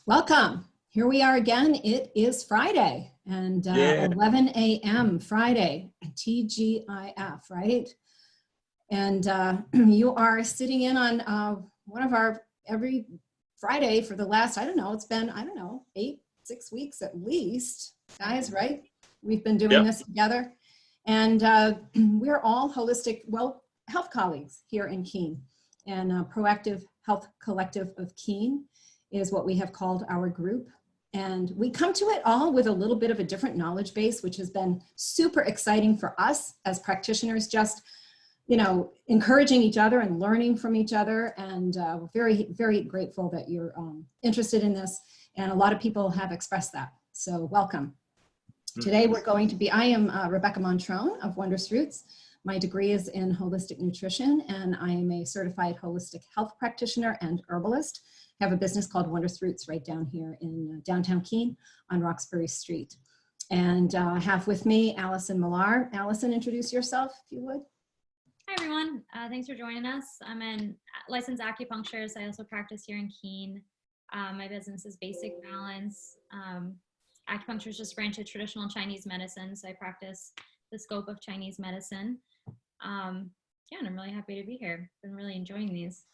Welcome. Here we are again. It is Friday and 11 a.m. Friday, TGIF, right? And you are sitting in on one of our every Friday for the last, I don't know, it's been, 6 weeks at least, guys, right? We've been doing this together. And we're all holistic, health colleagues here in Keene. And Proactive Health Collective of Keene is what we have called our group. And we come to it all with a little bit of a different knowledge base, which has been super exciting for us as practitioners, just, encouraging each other and learning from each other. And very, very grateful that you're interested in this. And a lot of people have expressed that. So welcome. Today we're going to be, I am Rebecca Montrone of Wondrous Roots. My degree is in holistic nutrition, and I am a certified holistic health practitioner and herbalist. I have a business called Wondrous Roots right down here in downtown Keene on Roxbury Street. And I have with me Allyson Millar. Allyson, introduce yourself if you would. Hi everyone, thanks for joining us. I'm a licensed acupuncturist. I also practice here in Keene. My business is Basic Balance. Acupuncture is just a branch of traditional Chinese medicine, so I practice the scope of Chinese medicine. And I'm really happy to be here. Been really enjoying these.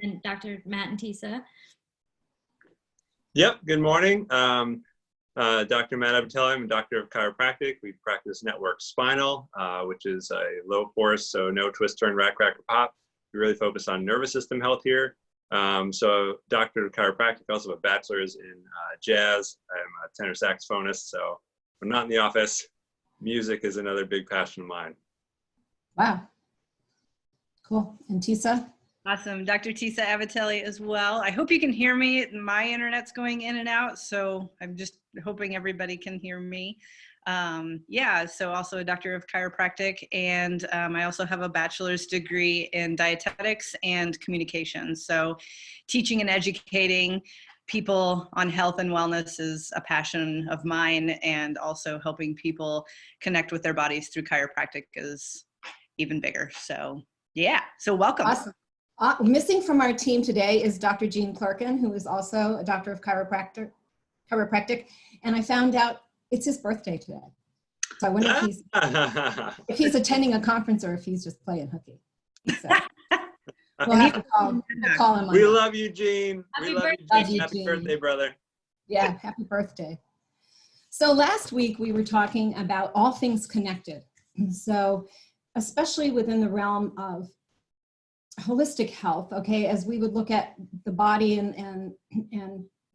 And Dr. Matt and Tisa. Yep, good morning. Dr. Matt Vitelli, I'm a doctor of chiropractic. We practice network spinal, which is a low force, so no twist, turn, rack, crack, or pop. We really focus on nervous system health here. So doctor of chiropractic, I also have a bachelor's in jazz. I'm a tenor saxophonist, so I'm not in the office. Music is another big passion of mine. Wow. Cool. And Tisa? Awesome. Dr. Tisa Vitelli as well. I hope you can hear me. My internet's going in and out, so I'm just hoping everybody can hear me. So also a doctor of chiropractic, and I also have a bachelor's degree in dietetics and communications. So teaching and educating people on health and wellness is a passion of mine, and also helping people connect with their bodies through chiropractic is even bigger. So yeah, so welcome. Awesome. Missing from our team today is Dr. Gene Clerkin, who is also a doctor of chiropractic. And I found out it's his birthday today. So I wonder if he's attending a conference or if he's just playing hooky. So we'll have to call him. We love you, Gene. Happy We love birthday, you, Gene. Happy birthday, brother. Yeah, happy birthday. So last week we were talking about all things connected. So especially within the realm of holistic health, okay, as we would look at the body and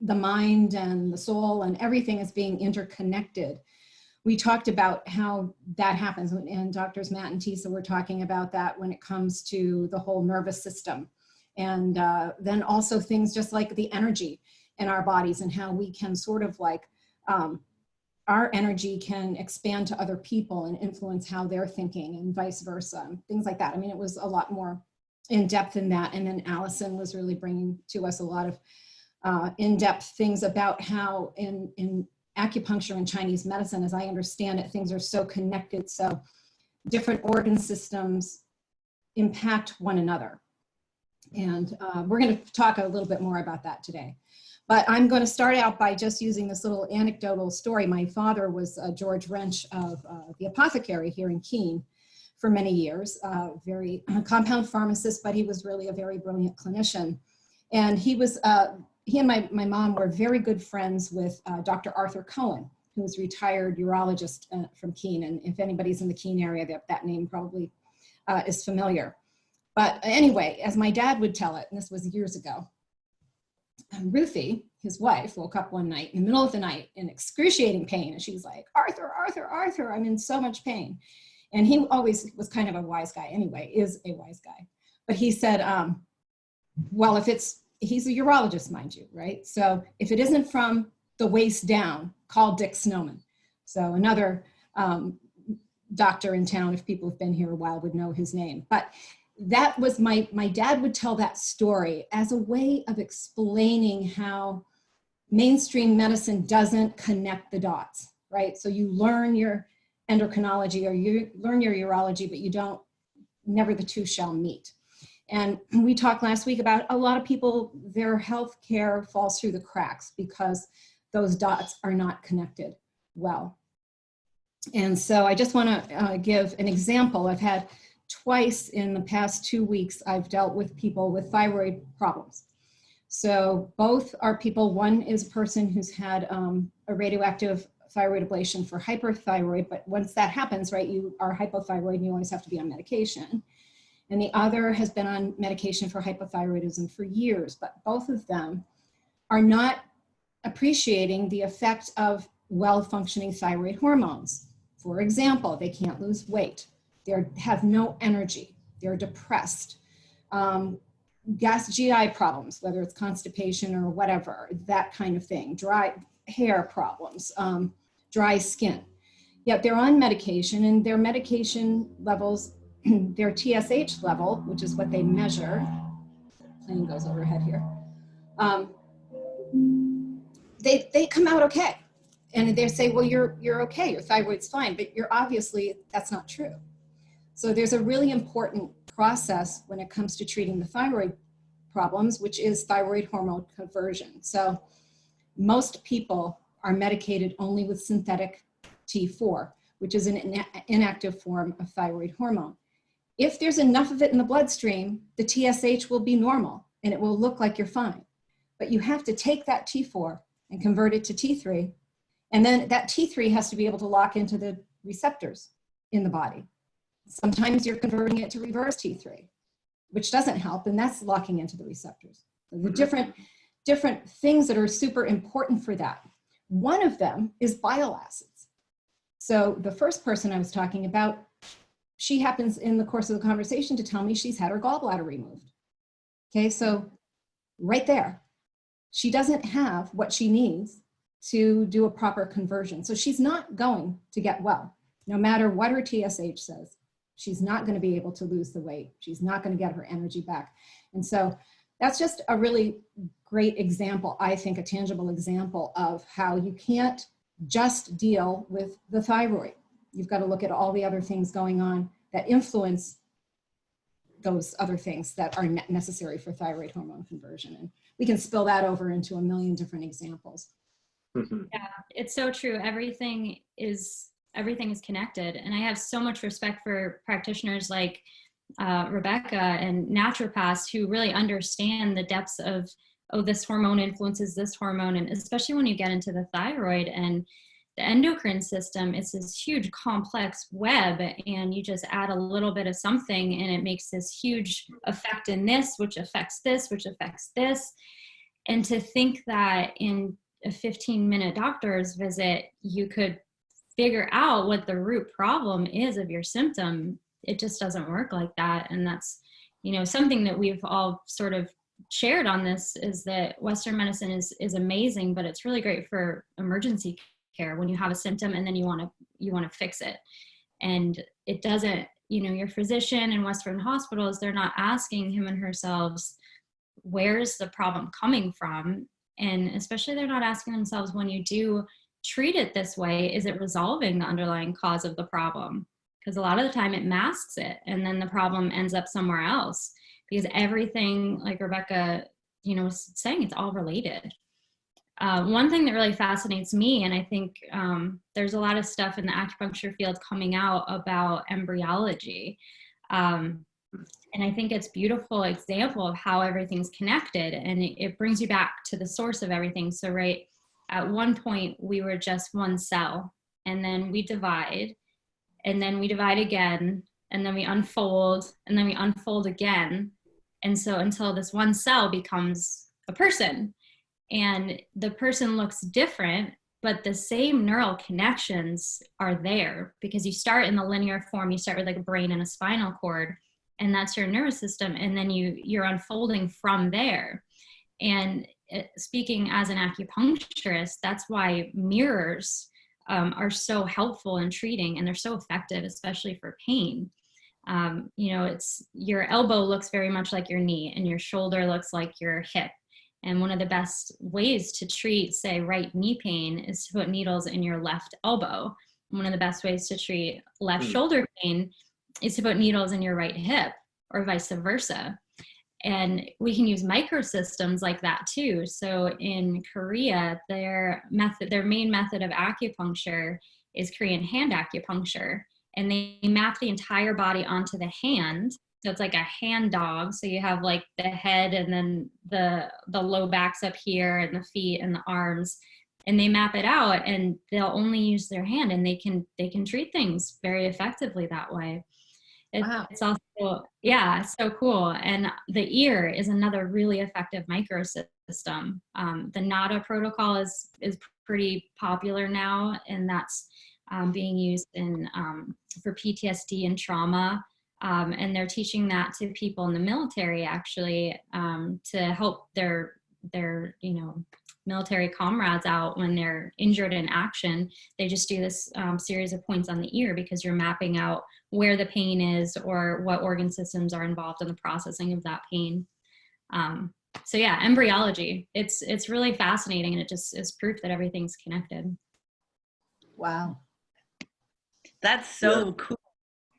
the mind and the soul and everything as being interconnected. We talked about how that happens, and Doctors Matt and Tisa were talking about that when it comes to the whole nervous system. And then also things just like the energy in our bodies and how we can sort of like, our energy can expand to other people and influence how they're thinking and vice versa, and things like that. I mean, it was a lot more in depth in that. And then Allyson was really bringing to us a lot of in-depth things about how in acupuncture and Chinese medicine, as I understand it, things are so connected. So different organ systems impact one another. And we're going to talk a little bit more about that today. But I'm going to start out by just using this little anecdotal story. My father was George Wrench of the apothecary here in Keene for many years, very compound pharmacist, but he was really a very brilliant clinician. And he and my mom were very good friends with Dr. Arthur Cohen, who's a retired urologist from Keene. And if anybody's in the Keene area, that name probably is familiar. But anyway, as my dad would tell it, and this was years ago, Ruthie, his wife, woke up one night in the middle of the night in excruciating pain. And she was like, Arthur, Arthur, Arthur, I'm in so much pain. And he always was kind of a wise guy anyway, is a wise guy. But he said, well, he's a urologist, mind you, right? So if it isn't from the waist down, call Dick Snowman. So another doctor in town, if people have been here a while, would know his name. But that was my dad would tell that story as a way of explaining how mainstream medicine doesn't connect the dots, right? So you learn your endocrinology or you learn your urology, but you don't, never the two shall meet. And we talked last week about a lot of people, their health care falls through the cracks because those dots are not connected well. And so I just want to give an example. I've had twice in the past 2 weeks, I've dealt with people with thyroid problems. So both are people, one is a person who's had a radioactive thyroid ablation for hyperthyroid, but once that happens, right, you are hypothyroid and you always have to be on medication. And the other has been on medication for hypothyroidism for years, but both of them are not appreciating the effect of well-functioning thyroid hormones. For example, they can't lose weight. They have no energy. They're depressed. GI problems, whether it's constipation or whatever, that kind of thing. Dry hair problems, dry skin. Yet they're on medication, and their medication levels, their TSH level, which is what they measure, plane goes overhead here, they come out okay. And they say, well, you're okay, your thyroid's fine, but you're obviously, that's not true. So there's a really important process when it comes to treating the thyroid problems, which is thyroid hormone conversion. So most people are medicated only with synthetic T4, which is an inactive form of thyroid hormone. If there's enough of it in the bloodstream, the TSH will be normal and it will look like you're fine. But you have to take that T4 and convert it to T3. And then that T3 has to be able to lock into the receptors in the body. Sometimes you're converting it to reverse T3, which doesn't help, and that's locking into the receptors. So the different things that are super important for that. One of them is bile acids. So the first person I was talking about, she happens in the course of the conversation to tell me she's had her gallbladder removed. Okay, so right there, she doesn't have what she needs to do a proper conversion. So she's not going to get well, no matter what her TSH says. She's not going to be able to lose the weight. She's not going to get her energy back. And so that's just a really great example, I think, a tangible example of how you can't just deal with the thyroid. You've got to look at all the other things going on that influence those other things that are necessary for thyroid hormone conversion. And we can spill that over into a million different examples. Yeah, it's so true. Everything is connected. And I have so much respect for practitioners like Rebecca and naturopaths who really understand the depths of, oh, this hormone influences this hormone. And especially when you get into the thyroid and the endocrine system, it's this huge complex web, and you just add a little bit of something and it makes this huge effect in this, which affects this, which affects this. And to think that in a 15-minute doctor's visit, you could figure out what the root problem is of your symptom, it just doesn't work like that. And that's, something that we've all sort of shared on this is that Western medicine is amazing, but it's really great for emergency care when you have a symptom and then you want to fix it. And it doesn't, your physician in Western hospitals, they're not asking him and herself, where's the problem coming from? And especially they're not asking themselves, when you do treat it this way, is it resolving the underlying cause of the problem? Because a lot of the time it masks it, and then the problem ends up somewhere else, because everything, like Rebecca, was saying, it's all related. One thing that really fascinates me, and I think there's a lot of stuff in the acupuncture field coming out about embryology. And I think it's a beautiful example of how everything's connected, and it brings you back to the source of everything. So right at one point we were just one cell, and then we divide, and then we divide again, and then we unfold, and then we unfold again. And so until this one cell becomes a person, and the person looks different, but the same neural connections are there, because you start in the linear form. You start with like a brain and a spinal cord, and that's your nervous system. And then you're unfolding from there. And speaking as an acupuncturist, that's why mirrors are so helpful in treating, and they're so effective, especially for pain. It's your elbow looks very much like your knee, and your shoulder looks like your hip. And one of the best ways to treat, say, right knee pain is to put needles in your left elbow. One of the best ways to treat left shoulder pain is to put needles in your right hip, or vice versa. And we can use microsystems like that too. So in Korea, their main method of acupuncture is Korean hand acupuncture. And they map the entire body onto the hand. So it's like a hand dog. So you have like the head and then the low backs up here and the feet and the arms. And they map it out and they'll only use their hand, and they can treat things very effectively that way. Wow. It's also, yeah, so cool. And the ear is another really effective microsystem. The NADA protocol is pretty popular now, and that's being used in for PTSD and trauma. And they're teaching that to people in the military, actually, to help their military comrades out when they're injured in action. They just do this series of points on the ear because you're mapping out where the pain is or what organ systems are involved in the processing of that pain. So yeah, embryology, it's really fascinating, and it just is proof that everything's connected. Wow. That's so cool.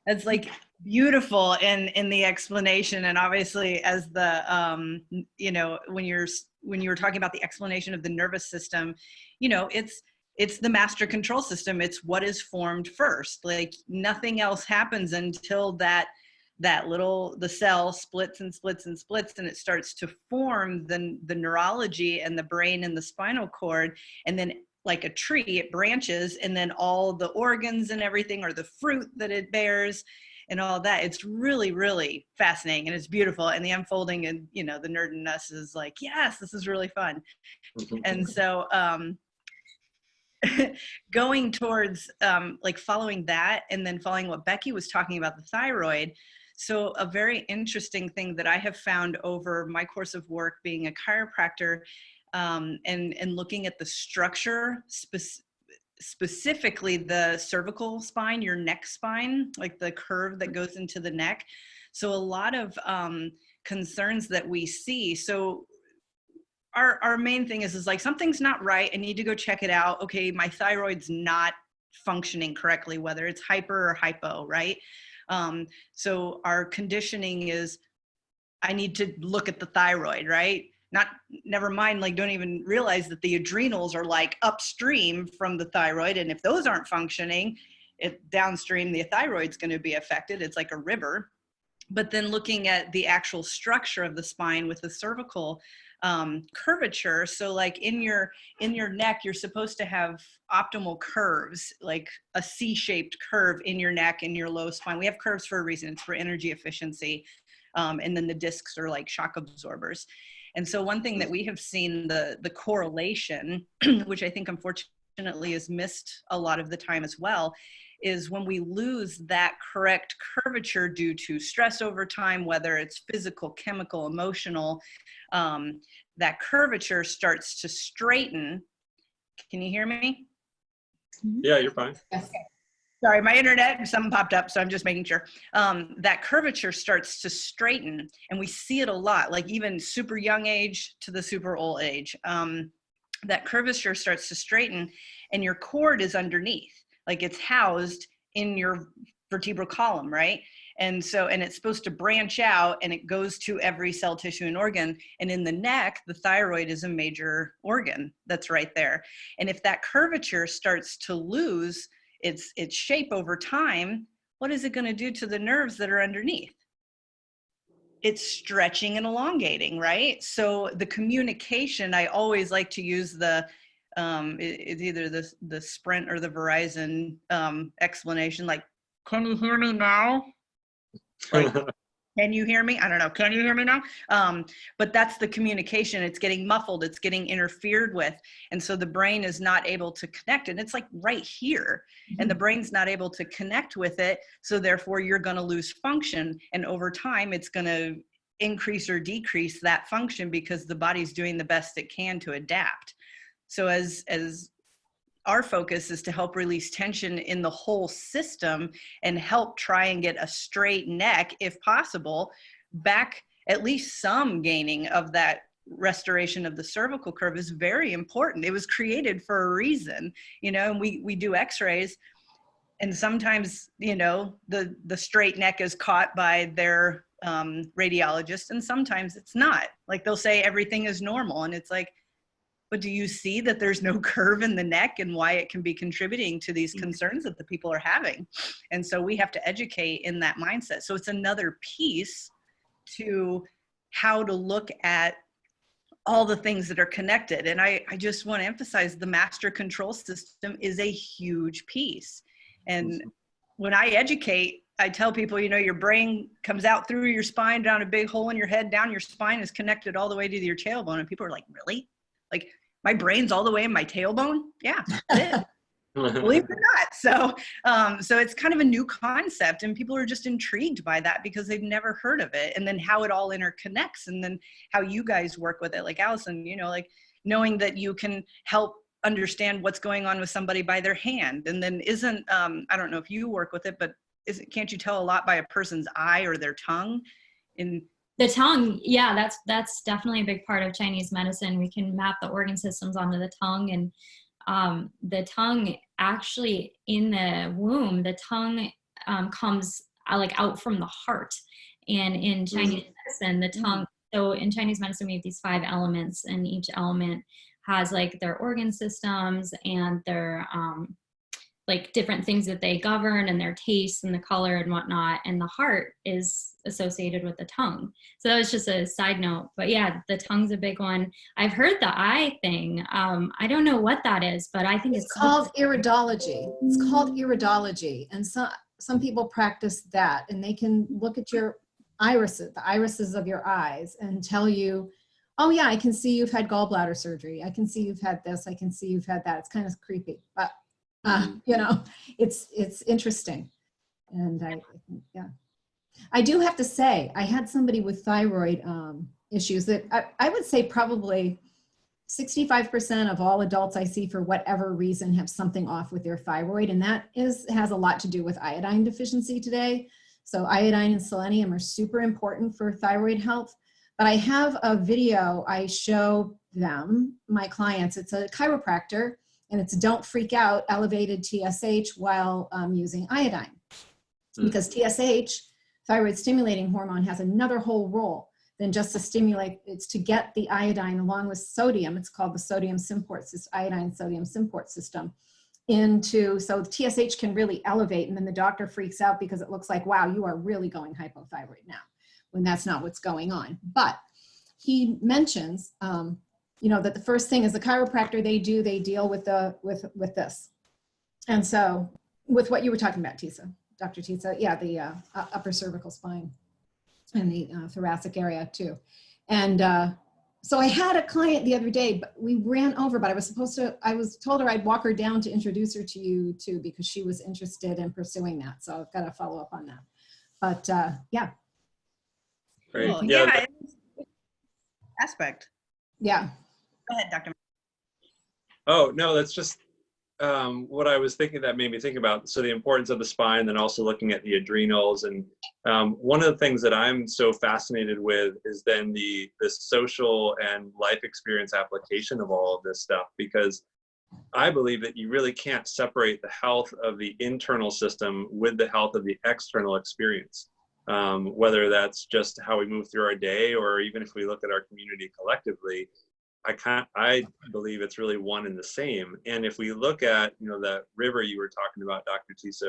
That's like beautiful in the explanation. And obviously as the, when you were talking about the explanation of the nervous system, it's the master control system. It's what is formed first. Like nothing else happens until the cell splits and splits and splits, and it starts to form the neurology and the brain and the spinal cord. And then like a tree, it branches, and then all the organs and everything, or the fruit that it bears and all that. It's really, really fascinating, and it's beautiful. And the unfolding and, the nerd in us is like, yes, this is really fun. And so going towards like following that, and then following what Becky was talking about, the thyroid. So a very interesting thing that I have found over my course of work being a chiropractor, and looking at the structure, specifically the cervical spine, your neck spine, like the curve that goes into the neck. So a lot of concerns that we see. So our main thing is like, something's not right. I need to go check it out. Okay, my thyroid's not functioning correctly, whether it's hyper or hypo, right? So our conditioning is, I need to look at the thyroid, right? Never mind, like don't even realize that the adrenals are like upstream from the thyroid. And if those aren't functioning, downstream, the thyroid's going to be affected. It's like a river. But then looking at the actual structure of the spine with the cervical curvature. So like in your neck, you're supposed to have optimal curves, like a C-shaped curve in your neck and your low spine. We have curves for a reason. It's for energy efficiency. And then the discs are like shock absorbers. And so one thing that we have seen, the correlation, which I think unfortunately is missed a lot of the time as well, is when we lose that correct curvature due to stress over time, whether it's physical, chemical, emotional, that curvature starts to straighten. Can you hear me? Yeah, you're fine. Yes. Sorry, my internet, something popped up, so I'm just making sure. That curvature starts to straighten, and we see it a lot, like even super young age to the super old age. That curvature starts to straighten, and your cord is underneath, like it's housed in your vertebral column, right? And it's supposed to branch out, and it goes to every cell, tissue, and organ. And in the neck, the thyroid is a major organ that's right there. And if that curvature starts to lose its shape over time, what is it going to do to the nerves that are underneath? It's stretching and elongating, right? So the communication, I always like to use the it's either the Sprint or the Verizon explanation, like, can you hear me now? Like, can you hear me? I don't know. Can you hear me now? But that's the communication. It's getting muffled. It's getting interfered with. And so the brain is not able to connect. And it's like right here. And the brain's not able to connect with it. So therefore, you're going to lose function. And over time, it's going to increase or decrease that function because the body's doing the best it can to adapt. So as our focus is to help release tension in the whole system and help try and get a straight neck, if possible, back at least some gaining of that restoration of the cervical curve is very important. It was created for a reason, and we do x-rays, and sometimes, the straight neck is caught by their radiologists, and sometimes it's not. Like they'll say everything is normal, and it's like, but do you see that there's no curve in the neck and why it can be contributing to these concerns that the people are having? And so we have to educate in that mindset. So it's another piece to how to look at all the things that are connected. And I just want to emphasize the master control system is a huge piece. And when I educate, I tell people, you know, your brain comes out through your spine, down a big hole in your head, down your spine is connected all the way to your tailbone. And people are like, really? Like, my brain's all the way in my tailbone? Yeah, it is. Believe it or not. So it's kind of a new concept, and people are just intrigued by that because they've never heard of it. And then how it all interconnects, and then how you guys work with it. Like Allyson, you know, like knowing that you can help understand what's going on with somebody by their hand. And then I don't know if you work with it, but can't you tell a lot by a person's eye or their tongue? The tongue, yeah, that's definitely a big part of Chinese medicine. We can map the organ systems onto the tongue, and the tongue actually in the womb, the tongue comes like out from the heart. And in Chinese medicine, the tongue, so in Chinese medicine, we have these 5 elements, and each element has like their organ systems and their like different things that they govern, and their taste and the color and whatnot. And the heart is associated with the tongue. So that was just a side note, but yeah, the tongue's a big one. I've heard the eye thing. I don't know what that is, but I think it's called iridology. It's called iridology. And some people practice that, and they can look at your irises, the irises of your eyes, and tell you, oh yeah, I can see you've had gallbladder surgery. I can see you've had this. I can see you've had that. It's kind of creepy, but you know, it's interesting. And I do have to say, I had somebody with thyroid issues that I would say probably 65% of all adults I see for whatever reason have something off with their thyroid. And that has a lot to do with iodine deficiency today. So iodine and selenium are super important for thyroid health. But I have a video I show them, my clients. It's a chiropractor, and it's don't freak out, elevated TSH while using iodine. Because TSH, thyroid stimulating hormone, has another whole role than just to stimulate. It's to get the iodine along with sodium. It's called the sodium symport system, iodine sodium symport system, so TSH can really elevate, and then the doctor freaks out because it looks like, wow, you are really going hypothyroid now, when that's not what's going on. But he mentions, you know, that the first thing is the chiropractor, they deal with this. And so with what you were talking about, Tisa, Dr. Tisa, yeah, the upper cervical spine and the thoracic area too. And so I had a client the other day, but we ran over, but I was told her I'd walk her down to introduce her to you too, because she was interested in pursuing that. So I've got to follow up on that. But yeah. Great. Cool. Yeah. Aspect. Yeah. Go ahead, Dr. Oh, no, that's just what I was thinking that made me think about. So the importance of the spine, then also looking at the adrenals. And one of the things that I'm so fascinated with is then the social and life experience application of all of this stuff, because I believe that you really can't separate the health of the internal system with the health of the external experience. Whether that's just how we move through our day, or even if we look at our community collectively, I believe it's really one and the same. And if we look at, you know, that river you were talking about, Dr. Tisa,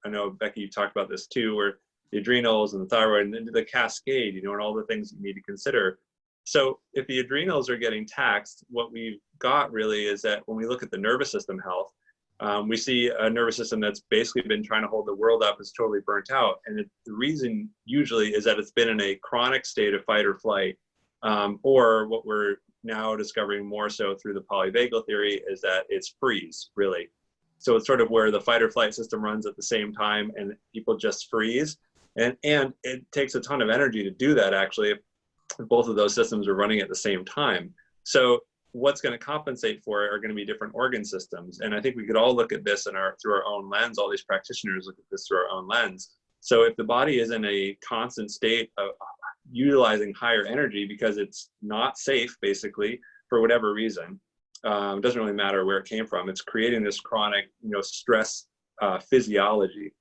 I know Becky, you talked about this too, where the adrenals and the thyroid and then the cascade, you know, and all the things you need to consider. So if the adrenals are getting taxed, what we've got really is that when we look at the nervous system health, we see a nervous system that's basically been trying to hold the world up, is totally burnt out. And the reason usually is that it's been in a chronic state of fight or flight, or what we're now discovering more so through the polyvagal theory is that it's freeze, really. So it's sort of where the fight or flight system runs at the same time and people just freeze. And it takes a ton of energy to do that, actually, if both of those systems are running at the same time. So what's going to compensate for it are going to be different organ systems. And I think we could all look at this through our own lens. All these practitioners look at this through our own lens. So if the body is in a constant state of utilizing higher energy because it's not safe, basically, for whatever reason, it doesn't really matter where it came from. It's creating this chronic, stress physiology.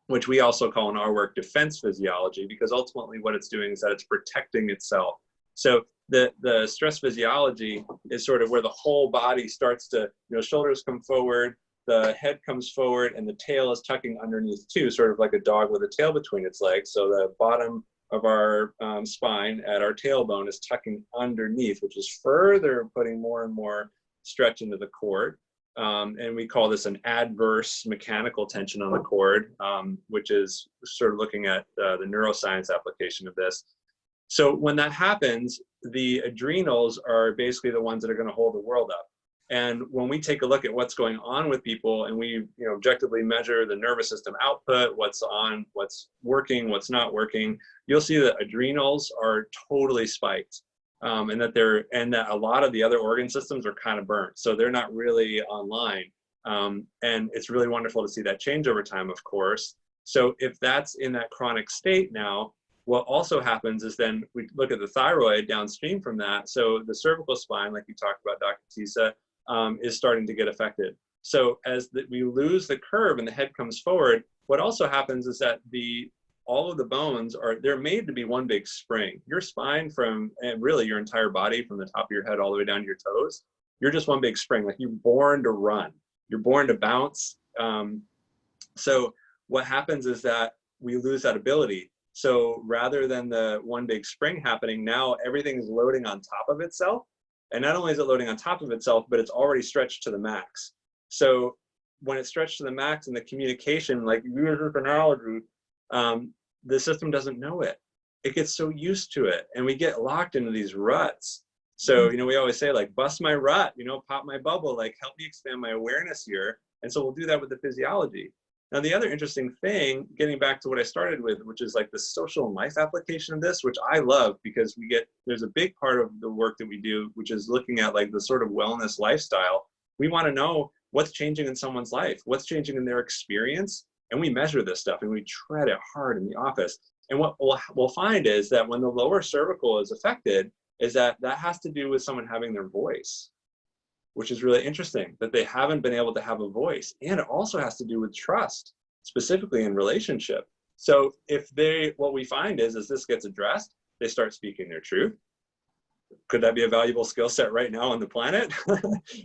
which we also call in our work defense physiology, because ultimately what it's doing is that it's protecting itself. So the stress physiology is sort of where the whole body starts to, shoulders come forward, the head comes forward, and the tail is tucking underneath too, sort of like a dog with a tail between its legs. So the bottom of our spine at our tailbone is tucking underneath, which is further putting more and more stretch into the cord. And we call this an adverse mechanical tension on the cord, which is sort of looking at the neuroscience application of this. So when that happens, the adrenals are basically the ones that are going to hold the world up. And when we take a look at what's going on with people, and we objectively measure the nervous system output, what's on, what's working, what's not working, you'll see that adrenals are totally spiked. And that a lot of the other organ systems are kind of burnt, so they're not really online. And it's really wonderful to see that change over time, of course. So if that's in that chronic state now, what also happens is then we look at the thyroid downstream from that. So the cervical spine, like you talked about, Dr. Tisa, is starting to get affected. So as we lose the curve and the head comes forward, what also happens is that all of the bones they're made to be one big spring. Your spine and really your entire body from the top of your head all the way down to your toes, you're just one big spring. Like you're born to run, you're born to bounce. So what happens is that we lose that ability. So rather than the one big spring happening, now everything is loading on top of itself. And not only is it loading on top of itself, but it's already stretched to the max. So when it's stretched to the max and the communication, like you use this analogy, the system doesn't know it. It gets so used to it, and we get locked into these ruts. So, we always say, like, bust my rut, pop my bubble, like, help me expand my awareness here. And so we'll do that with the physiology. Now, the other interesting thing, getting back to what I started with, which is like the social and life application of this, which I love, because there's a big part of the work that we do, which is looking at like the sort of wellness lifestyle. We want to know what's changing in someone's life, what's changing in their experience. And we measure this stuff and we tread it hard in the office. And what we'll find is that when the lower cervical is affected, is that has to do with someone having their voice, which is really interesting, that they haven't been able to have a voice. And it also has to do with trust, specifically in relationship. So what we find is this gets addressed, they start speaking their truth. Could that be a valuable skill set right now on the planet?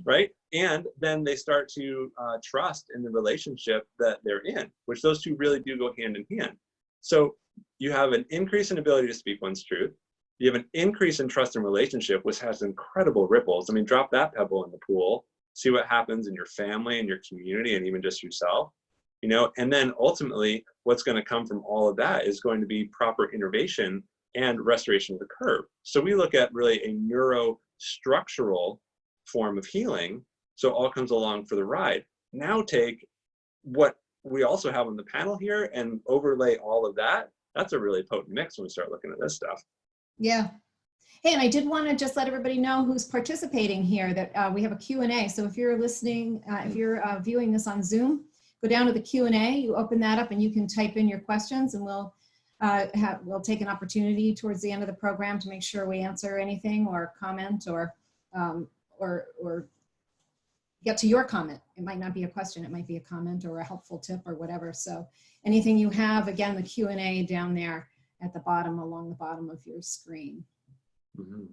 Right? And then they start to trust in the relationship that they're in, which those two really do go hand in hand. So you have an increase in ability to speak one's truth. You have an increase in trust in relationship, which has incredible ripples. I mean, drop that pebble in the pool, see what happens in your family and your community and even just yourself, and then ultimately what's going to come from all of that is going to be proper innervation and restoration of the curve. So we look at really a neurostructural form of healing. So all comes along for the ride. Now take what we also have on the panel here and overlay all of that. That's a really potent mix when we start looking at this stuff. Yeah. Hey, and I did want to just let everybody know who's participating here, that we have a Q&A. So if you're listening, if you're viewing this on Zoom, go down to the Q&A, you open that up and you can type in your questions, and we'll take an opportunity towards the end of the program to make sure we answer anything or comment or get to your comment. It might not be a question, it might be a comment or a helpful tip or whatever. So anything you have, again, the Q&A down there at the bottom, along the bottom of your screen. Mm-hmm.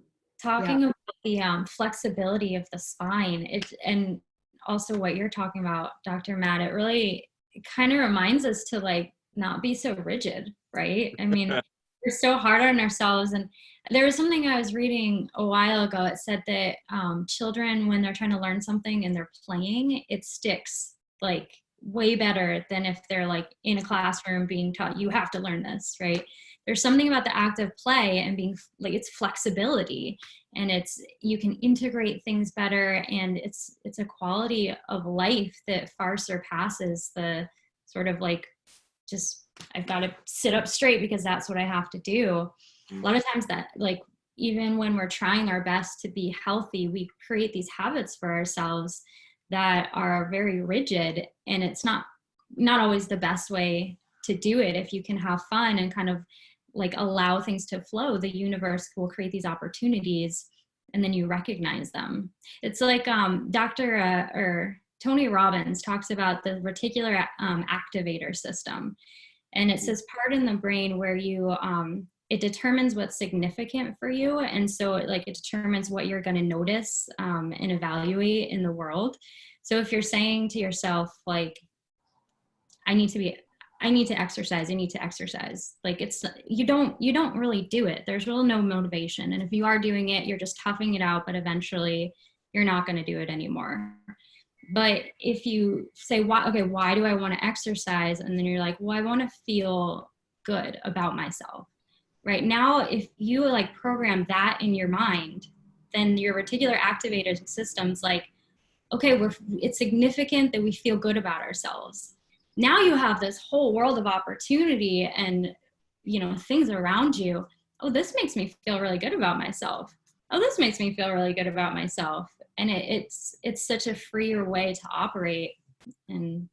Talking about the flexibility of the spine, and also what you're talking about, Dr. Matt, it kind of reminds us to like not be so rigid, right? I mean, we're so hard on ourselves. And there was something I was reading a while ago. It said that children, when they're trying to learn something and they're playing, it sticks like way better than if they're like in a classroom being taught, you have to learn this, right? There's something about the act of play and being like, it's flexibility, and you can integrate things better, and it's a quality of life that far surpasses the sort of like, just, I've got to sit up straight because that's what I have to do. A lot of times that, like, even when we're trying our best to be healthy, we create these habits for ourselves that are very rigid, and it's not always the best way to do it. If you can have fun and kind of like allow things to flow, the universe will create these opportunities, and then you recognize them. It's like Dr. Tony Robbins talks about the reticular activator system. And it says part in the brain where you, it determines what's significant for you. And so it determines what you're going to notice and evaluate in the world. So if you're saying to yourself, like, I need to exercise. Like you don't really do it. There's really no motivation. And if you are doing it, you're just toughing it out, but eventually you're not going to do it anymore. But if you say, why do I want to exercise? And then you're like, well, I want to feel good about myself. Right now, if you like program that in your mind, then your reticular activator system's like, okay, it's significant that we feel good about ourselves. Now you have this whole world of opportunity and, things around you. Oh, this makes me feel really good about myself. Oh, this makes me feel really good about myself. And it's such a freer way to operate and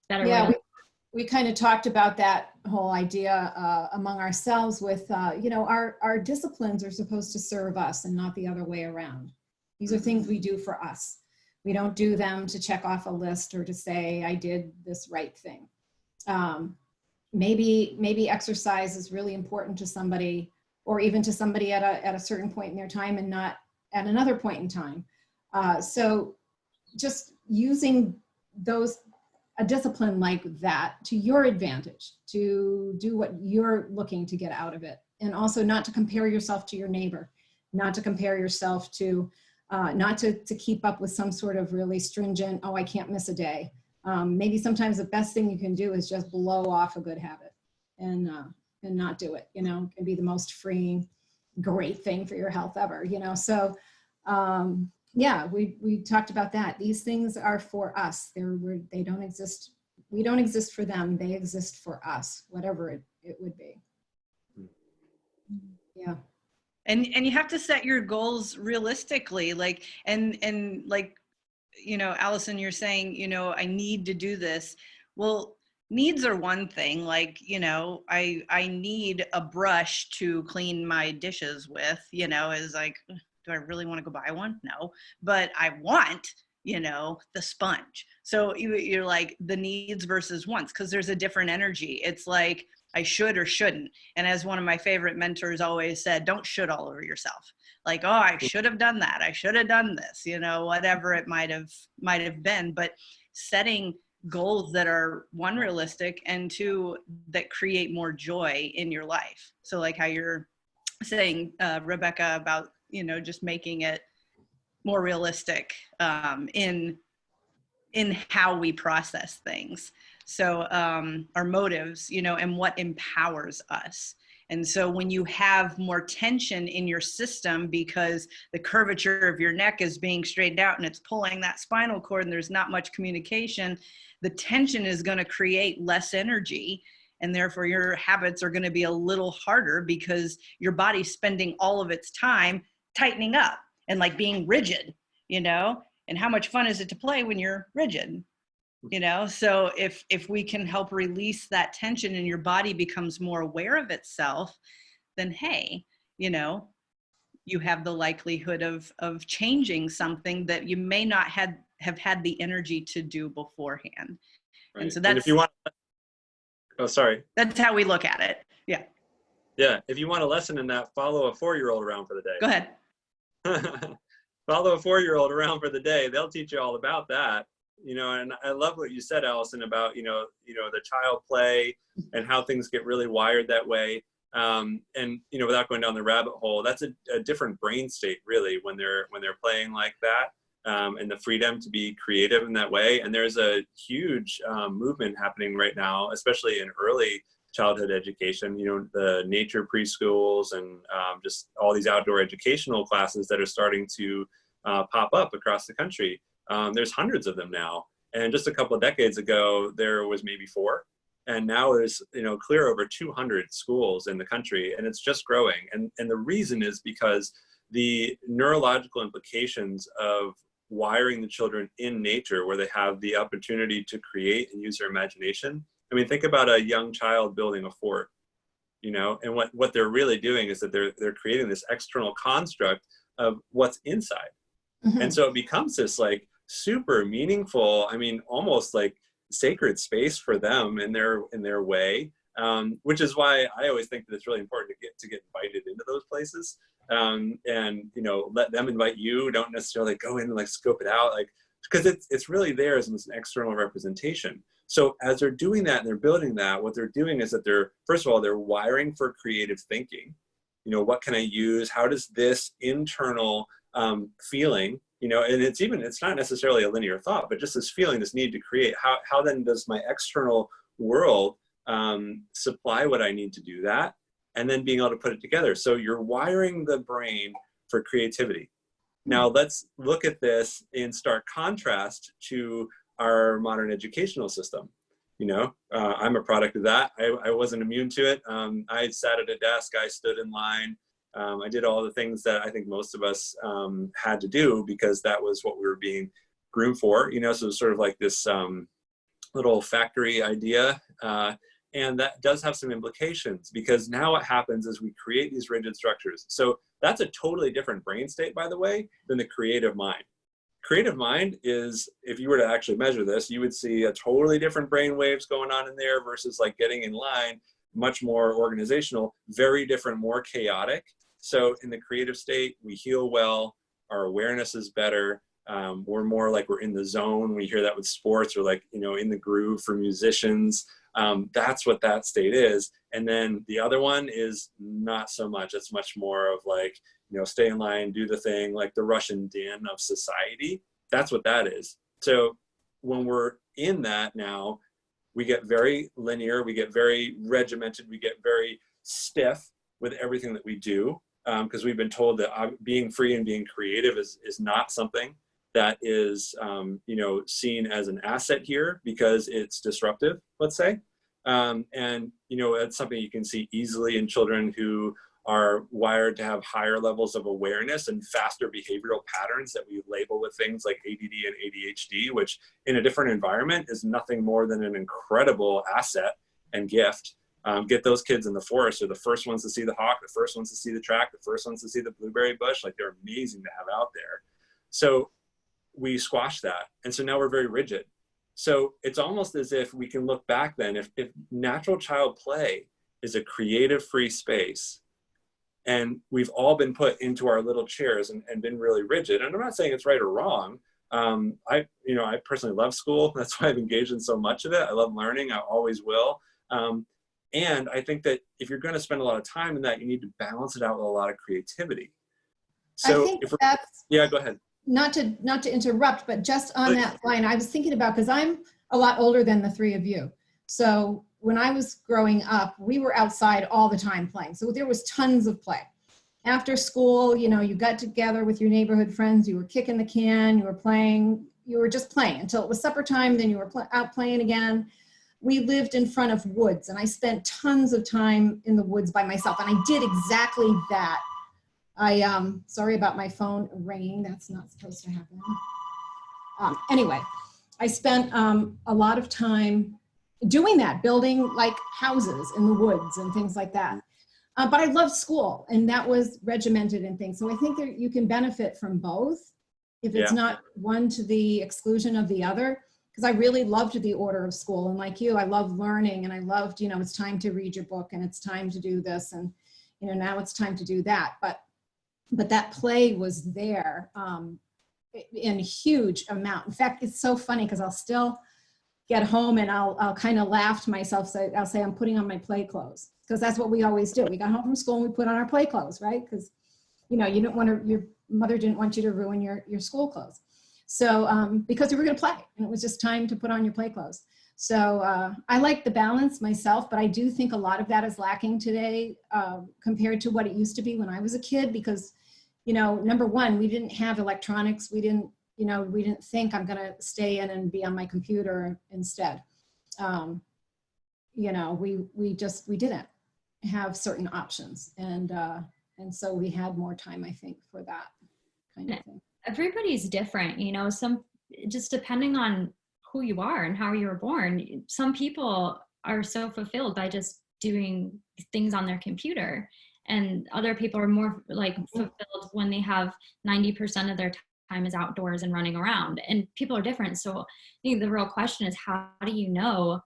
better way. Yeah, we kind of talked about that whole idea among ourselves with, our disciplines are supposed to serve us and not the other way around. These are things we do for us. We don't do them to check off a list or to say, I did this right thing. Maybe exercise is really important to somebody, or even to somebody at a certain point in their time and not at another point in time. So just using a discipline like that to your advantage, to do what you're looking to get out of it. And also not to compare yourself to your neighbor, not to compare yourself to, not to keep up with some sort of really stringent, I can't miss a day. Maybe sometimes the best thing you can do is just blow off a good habit and not do it, it can be the most freeing, great thing for your health ever, So yeah, we talked about that. These things are for us. They don't exist. We don't exist for them. They exist for us, whatever it would be. Yeah. And you have to set your goals realistically, and Allyson, you're saying, I need to do this. Well, needs are one thing, I need a brush to clean my dishes with, is like, do I really want to go buy one? No, but I want, the sponge. So you're like the needs versus wants, because there's a different energy. It's like, I should or shouldn't. And as one of my favorite mentors always said, don't should all over yourself. Like, oh, I should have done that. I should have done this, whatever it might have been. But setting goals that are, one, realistic, and two, that create more joy in your life. So like how you're saying, Rebecca, about, just making it more realistic in how we process things. So our motives, and what empowers us. And so when you have more tension in your system because the curvature of your neck is being straightened out and it's pulling that spinal cord and there's not much communication, the tension is going to create less energy. And therefore your habits are going to be a little harder because your body's spending all of its time tightening up and like being rigid, and how much fun is it to play when you're rigid? So if we can help release that tension and your body becomes more aware of itself, then hey, you have the likelihood of changing something that you may not have had the energy to do beforehand. Right. And so that's, if you want, that's how we look at it. Yeah. Yeah. If you want a lesson in that, follow a 4-year-old around for the day. Go ahead. Follow a 4-year-old around for the day. They'll teach you all about that. And I love what you said, Allyson, about, the child play and how things get really wired that way. And, without going down the rabbit hole, that's a different brain state, really, when they're playing like that, and the freedom to be creative in that way. And there's a huge movement happening right now, especially in early childhood education, the nature preschools and just all these outdoor educational classes that are starting to pop up across the country. There's hundreds of them now. And just a couple of decades ago, there was maybe 4. And now there's, clear over 200 schools in the country, and it's just growing. And the reason is because the neurological implications of wiring the children in nature, where they have the opportunity to create and use their imagination. I mean, think about a young child building a fort, and what they're really doing is that they're creating this external construct of what's inside. Mm-hmm. And so it becomes this like super meaningful. I mean, almost like sacred space for them in their way. Which is why I always think that it's really important to get invited into those places, and let them invite you. Don't necessarily go in and like scope it out, like, because it's really there as an external representation. So as they're doing that and they're building that, what they're doing is that they're, first of all, they're wiring for creative thinking. What can I use? How does this internal feeling, and it's not necessarily a linear thought, but just this feeling, this need to create, how then does my external world supply what I need to do that, and then being able to put it together. So you're wiring the brain for creativity. Now let's look at this in stark contrast to our modern educational system. I'm a product of that. I wasn't immune to it. I sat at a desk, I stood in line. I did all the things that I think most of us had to do because that was what we were being groomed for. So it was sort of like this little factory idea. And that does have some implications, because now what happens is we create these rigid structures. So that's a totally different brain state, by the way, than the creative mind. Creative mind is, if you were to actually measure this, you would see a totally different brain waves going on in there versus like getting in line, much more organizational, very different, more chaotic. So in the creative state, we heal well, our awareness is better. We're more like we're in the zone. We hear that with sports, or like, in the groove for musicians. That's what that state is. And then the other one is not so much. It's much more of like, stay in line, do the thing, like the Russian din of society. That's what that is. So when we're in that now, we get very linear, we get very regimented, we get very stiff with everything that we do, because we've been told that being free and being creative is not something that is seen as an asset here because it's disruptive, let's say. And it's something you can see easily in children who are wired to have higher levels of awareness and faster behavioral patterns that we label with things like ADD and ADHD, which in a different environment is nothing more than an incredible asset and gift. Get those kids in the forest, are the first ones to see the hawk, the first ones to see the track, the first ones to see the blueberry bush. Like, they're amazing to have out there. So we squash that. And so now we're very rigid. So it's almost as if we can look back then, if natural child play is a creative free space, and we've all been put into our little chairs and been really rigid. And I'm not saying it's right or wrong. I personally love school. That's why I've engaged in so much of it. I love learning. I always will. And I think that if you're going to spend a lot of time in that, you need to balance it out with a lot of creativity. So I think that's, yeah, go ahead. Not to interrupt, but just on that line, I was thinking about, because I'm a lot older than the three of you. So when I was growing up, we were outside all the time playing. So there was tons of play. After school, you got together with your neighborhood friends, you were kicking the can, you were playing, you were just playing until it was supper time, then you were out playing again. We lived in front of woods, and I spent tons of time in the woods by myself, and I did exactly that. Sorry about my phone ringing, that's not supposed to happen. Anyway, I spent a lot of time doing that, building like houses in the woods and things like that. But I loved school, and that was regimented and things. So I think that you can benefit from both if it's not one to the exclusion of the other, because I really loved the order of school. And like you, I love learning, and I loved, it's time to read your book, and it's time to do this, and now it's time to do that. But that play was there in a huge amount. In fact, it's so funny because I'll still get home and I'll kind of laugh to myself. So I'll say, I'm putting on my play clothes, because that's what we always do. We got home from school and we put on our play clothes, right? Because, you didn't want to, your mother didn't want you to ruin your school clothes. So because we were going to play, and it was just time to put on your play clothes. So I like the balance myself, but I do think a lot of that is lacking today compared to what it used to be when I was a kid, because, number one, we didn't have electronics. We didn't think I'm going to stay in and be on my computer instead. We didn't have certain options. And so we had more time, I think, for that kind of thing. Everybody's different, some, just depending on who you are and how you were born. Some people are so fulfilled by just doing things on their computer, and other people are more like fulfilled when they have 90% of their time is outdoors and running around, and people are different. So I think the real question is, how do you know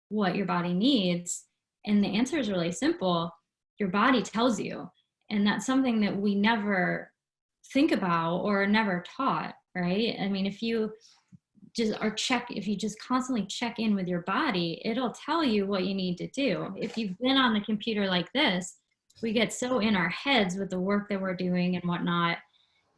what your body needs? And the answer is really simple. Your body tells you. And that's something that we never think about or never taught, right? I mean, if you just constantly check in with your body, it'll tell you what you need to do. If you've been on the computer like this, we get so in our heads with the work that we're doing and whatnot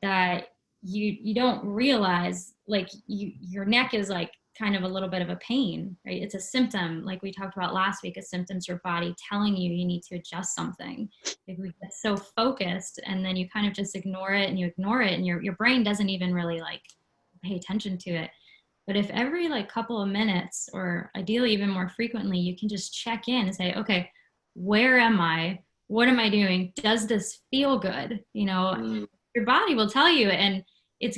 that you don't realize, like, your neck is like kind of a little bit of a pain, right? It's a symptom, like we talked about last week. A symptom's your body telling you need to adjust something. Like, we get so focused, and then you kind of just ignore it, and your brain doesn't even really like pay attention to it. But if every like couple of minutes, or ideally even more frequently, you can just check in and say, okay, where am I? What am I doing? Does this feel good? You know, your body will tell you, and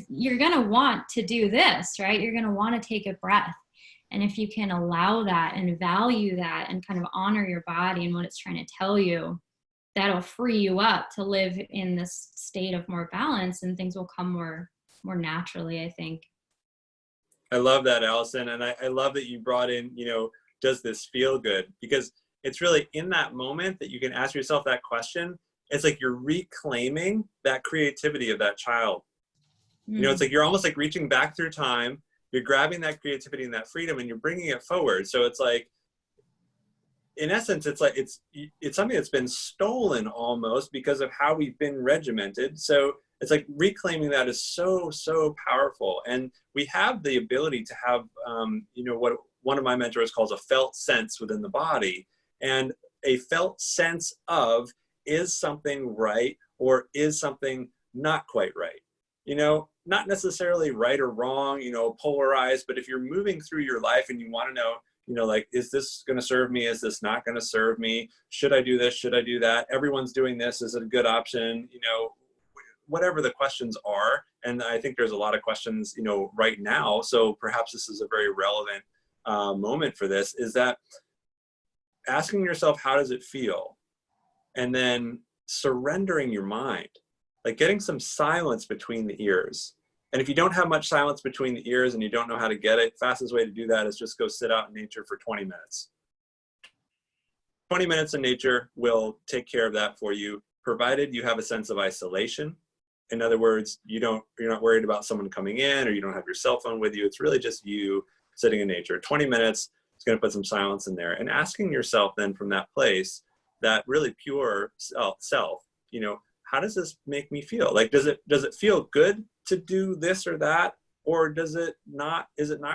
you're going to want to do this, right? You're going to want to take a breath. And if you can allow that and value that and kind of honor your body and what it's trying to tell you, that'll free you up to live in this state of more balance, and things will come more naturally, I think. I love that, Allyson. And I love that you brought in, does this feel good? Because it's really in that moment that you can ask yourself that question. It's like you're reclaiming that creativity of that child. It's like you're almost like reaching back through time. You're grabbing that creativity and that freedom, and you're bringing it forward. So it's like, in essence, it's like it's something that's been stolen almost because of how we've been regimented. So it's like reclaiming that is so, so powerful. And we have the ability to have, what one of my mentors calls a felt sense within the body. And a felt sense of, is something right or is something not quite right? Not necessarily right or wrong, polarized, but if you're moving through your life and you want to know, like, is this going to serve me? Is this not going to serve me? Should I do this? Should I do that? Everyone's doing this. Is it a good option? Whatever the questions are. And I think there's a lot of questions, right now. So perhaps this is a very relevant moment for this, is that asking yourself, how does it feel? And then surrendering your mind, like getting some silence between the ears. And if you don't have much silence between the ears and you don't know how to get it, fastest way to do that is just go sit out in nature for 20 minutes. 20 minutes in nature will take care of that for you, provided you have a sense of isolation. In other words, you're not worried about someone coming in, or you don't have your cell phone with you. It's really just you sitting in nature. 20 minutes is going to put some silence in there, and asking yourself then from that place, that really pure self, how does this make me feel? Like, does it feel good to do this or that? Or is it not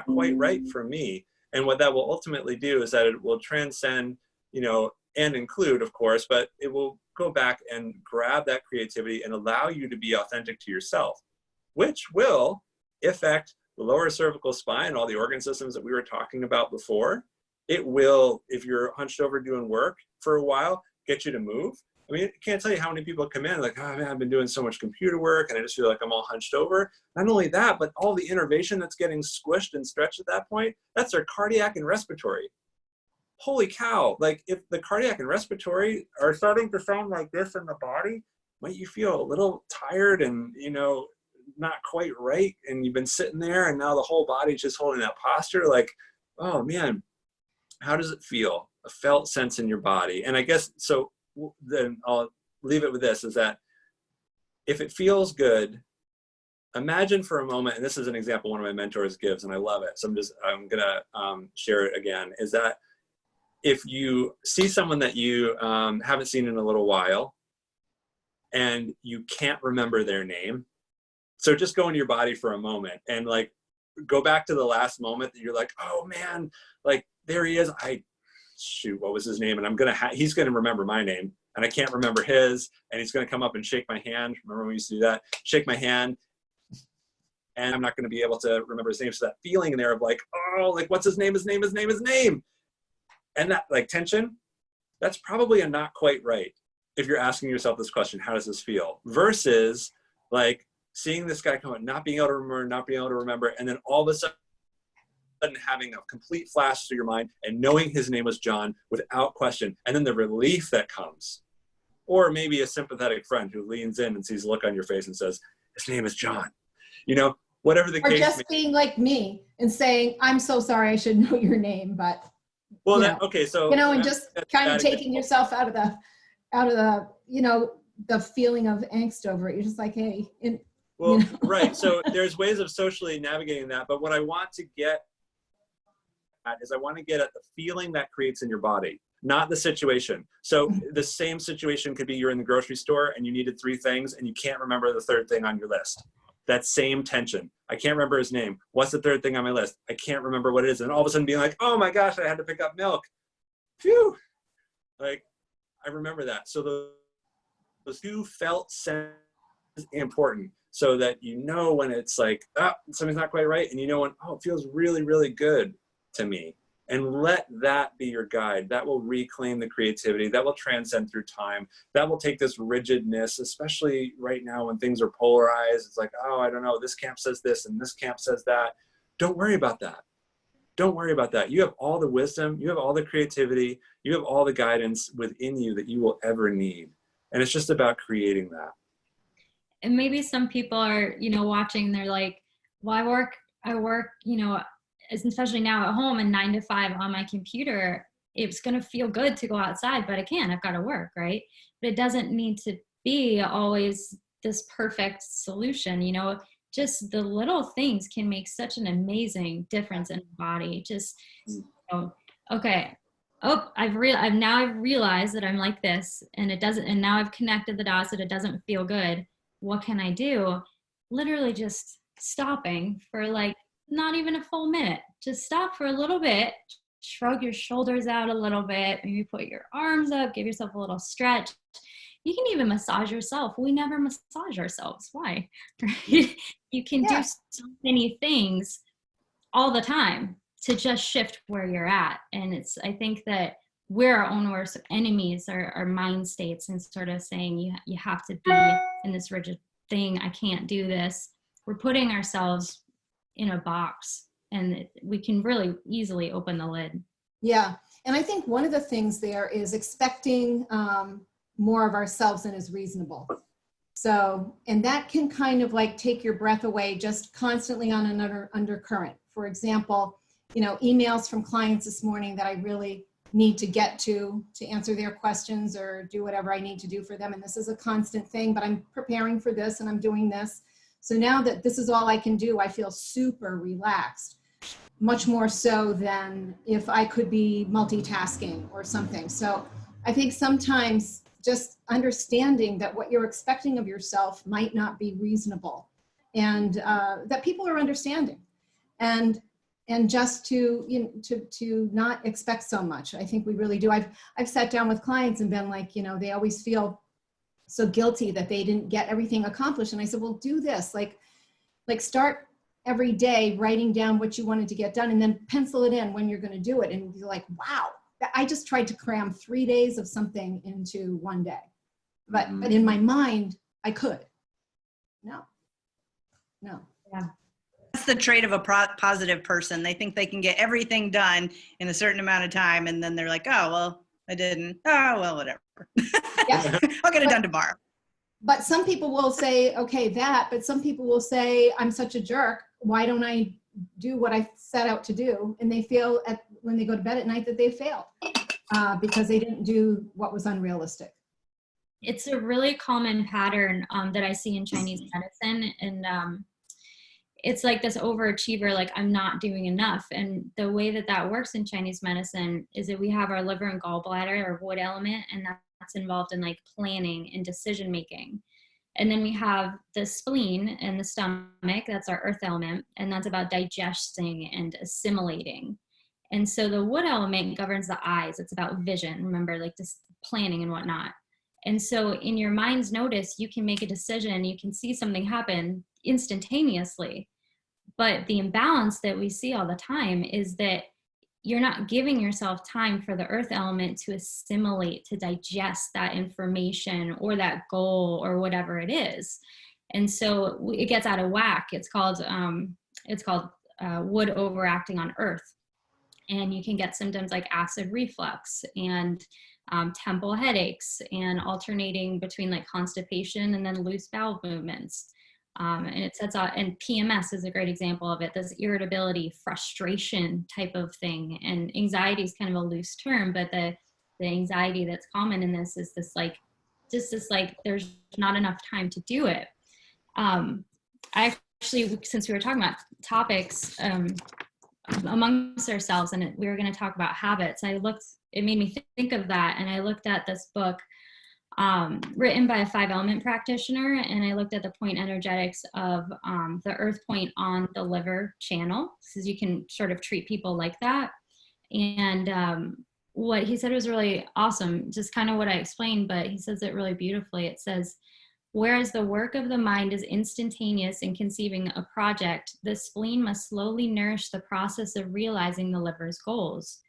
quite right for me? And what that will ultimately do is that it will transcend, and include, of course, but it will go back and grab that creativity and allow you to be authentic to yourself, which will affect the lower cervical spine, all the organ systems that we were talking about before. It will, if you're hunched over doing work for a while, get you to move. I mean, I can't tell you how many people come in like, oh man, I've been doing so much computer work and I just feel like I'm all hunched over. Not only that, but all the innervation that's getting squished and stretched at that point, that's their cardiac and respiratory. Holy cow. Like, if the cardiac and respiratory are starting to sound like this in the body, might you feel a little tired and, not quite right. And you've been sitting there and now the whole body's just holding that posture. Like, oh man, how does it feel? A felt sense in your body. And I guess, so then I'll leave it with this, is that if it feels good, imagine for a moment, and this is an example one of my mentors gives, and I love it. So I'm gonna share it again, is that if you see someone that you haven't seen in a little while and you can't remember their name, so just go into your body for a moment and like go back to the last moment that you're like, oh man, like there he is. Shoot, what was his name? And he's gonna remember my name and I can't remember his, and he's gonna come up and shake my hand. Remember when we used to do that? Shake my hand, and I'm not gonna be able to remember his name. So that feeling in there of like, oh, like what's his name? And that like tension, that's probably a not quite right. If you're asking yourself this question, how does this feel? Versus like seeing this guy come out, not being able to remember, and then all of a sudden having a complete flash through your mind and knowing his name was John without question. And then the relief that comes, or maybe a sympathetic friend who leans in and sees a look on your face and says, his name is John. you know, whatever the Or case. just being like me and saying, I'm so sorry, I should know your name, but, Well, you that, know, okay, so. you know, and just kind of that taking yourself out of the, you know, the feeling of angst over it. You're just like, hey, Well, you know. right. So there's ways of socially navigating that. But what I want to get at is I want to get at the feeling that creates in your body, not the situation. So the same situation could be you're in the grocery store and you needed 3 things and you can't remember the 3rd thing on your list. That same tension. I can't remember his name. What's the 3rd thing on my list? I can't remember what it is. And all of a sudden being like, oh my gosh, I had to pick up milk. Phew. Like, I remember that. So those 2 felt sense is important, so that you know when it's like, oh, something's not quite right, and you know when, oh, it feels really, really good to me. And let that be your guide. That will reclaim the creativity. That will transcend through time. That will take this rigidness, especially right now when things are polarized. It's like, oh, I don't know, this camp says this and this camp says that. Don't worry about that. Don't worry about that. You have all the wisdom, you have all the creativity, you have all the guidance within you that you will ever need. And it's just about creating that. And maybe some people are, you know, watching, they're like, well, I work, you know, especially now at home and 9 to 5 on my computer. It's going to feel good to go outside, but I can't, I've got to work, right? But it doesn't need to be always this perfect solution, you know. Just the little things can make such an amazing difference in the body. Just, okay, oh, I've realized that I'm like this, and it doesn't, and now I've connected the dots that it doesn't feel good. What can I do? Literally just stopping for like not even a full minute. Just stop for a little bit, shrug your shoulders out a little bit, maybe put your arms up, give yourself a little stretch. You can even massage yourself. We never massage ourselves. Why? You can do so many things all the time to just shift where you're at. And I think that we're our own worst enemies, our mind states, and sort of saying you have to be in this rigid thing. I can't do this. We're putting ourselves in a box, and we can really easily open the lid. Yeah. And I think one of the things there is expecting more of ourselves than is reasonable. So, and that can kind of like take your breath away, just constantly on another undercurrent. For example, you know, emails from clients this morning that I really need to get to answer their questions or do whatever I need to do for them. And this is a constant thing, but I'm preparing for this and I'm doing this. So now that this is all I can do, I feel super relaxed, much more so than if I could be multitasking or something. So I think sometimes just understanding that what you're expecting of yourself might not be reasonable, and that people are understanding, and just to, you know, to not expect so much. I think we really do. I've sat down with clients and been like, you know, they always feel so guilty that they didn't get everything accomplished. And I said, well, do this, like start every day writing down what you wanted to get done and then pencil it in when you're going to do it. And you're like, wow, I just tried to cram 3 days of something into one day. But in my mind, I could. No. Yeah. That's the trait of a positive person. They think they can get everything done in a certain amount of time, and then they're like, oh, well, I didn't. Oh, well, whatever. Yeah. I'll get it done tomorrow. But some people will say, okay, but some people will say, I'm such a jerk. Why don't I do what I set out to do? And they feel when they go to bed at night that they failed because they didn't do what was unrealistic. It's a really common pattern that I see in Chinese medicine. And it's like this overachiever, like I'm not doing enough. And the way that works in Chinese medicine is that we have our liver and gallbladder, or wood element, and that's involved in like planning and decision making. And then we have the spleen and the stomach, that's our earth element, and that's about digesting and assimilating. And so the wood element governs the eyes. It's about vision, remember, like this planning and whatnot. And so in your mind's notice, you can make a decision, you can see something happen instantaneously. But the imbalance that we see all the time is that you're not giving yourself time for the earth element to assimilate, to digest that information or that goal or whatever it is. And so it gets out of whack. It's called wood overacting on earth. And you can get symptoms like acid reflux and temple headaches, and alternating between like constipation and then loose bowel movements. And it sets out, and PMS is a great example of it, this irritability, frustration type of thing. And anxiety is kind of a loose term, but the anxiety that's common in this is this like, just this like, there's not enough time to do it. I actually, since we were talking about topics amongst ourselves, and we were going to talk about habits, it made me think of that. And I looked at this book written by a 5-element practitioner, and I looked at the point energetics of the earth point on the liver channel, because you can sort of treat people like that. And what he said was really awesome, just kind of what I explained, but he says it really beautifully. It says, whereas the work of the mind is instantaneous in conceiving a project, the spleen must slowly nourish the process of realizing the liver's goals.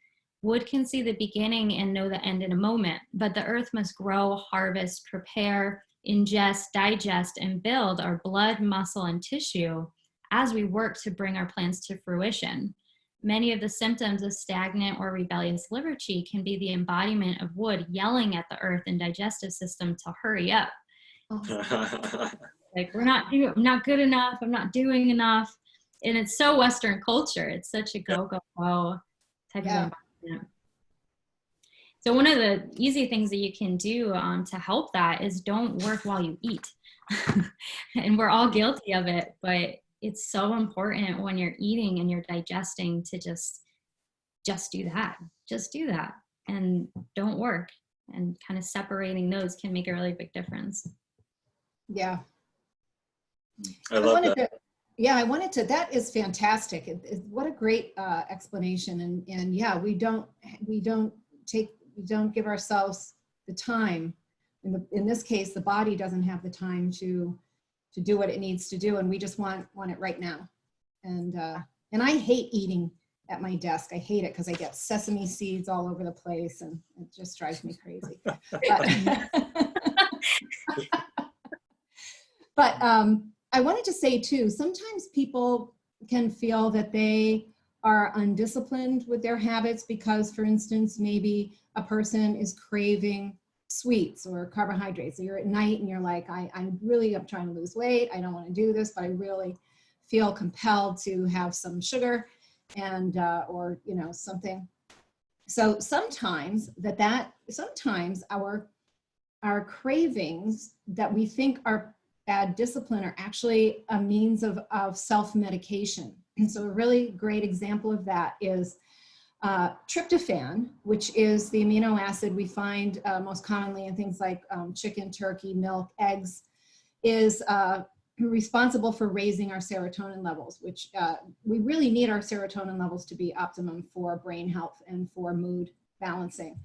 Wood can see the beginning and know the end in a moment, but the earth must grow, harvest, prepare, ingest, digest, and build our blood, muscle, and tissue as we work to bring our plans to fruition. Many of the symptoms of stagnant or rebellious liver chi can be the embodiment of wood yelling at the earth and digestive system to hurry up. Like, I'm not good enough, I'm not doing enough. And it's so Western culture. It's such a go, go, go type of environment. So one of the easy things that you can do to help that is don't work while you eat. And we're all guilty of it, but it's so important when you're eating and you're digesting to just do that. Just do that and don't work. And kind of separating those can make a really big difference. Yeah. I love that. I wanted to, that is fantastic. What a great explanation. And yeah, we don't give ourselves the time. In this case, the body doesn't have the time to do what it needs to do. And we just want it right now. And I hate eating at my desk. I hate it because I get sesame seeds all over the place and it just drives me crazy. But I wanted to say too, sometimes people can feel that they are undisciplined with their habits because, for instance, maybe a person is craving sweets or carbohydrates. So you're at night and you're like, I'm trying to lose weight. I don't want to do this, but I really feel compelled to have some sugar and, or, something. So sometimes sometimes our cravings that we think are bad discipline are actually a means of self-medication. And so a really great example of that is tryptophan, which is the amino acid we find most commonly in things like chicken, turkey, milk, eggs, is responsible for raising our serotonin levels, which we really need our serotonin levels to be optimum for brain health and for mood balancing.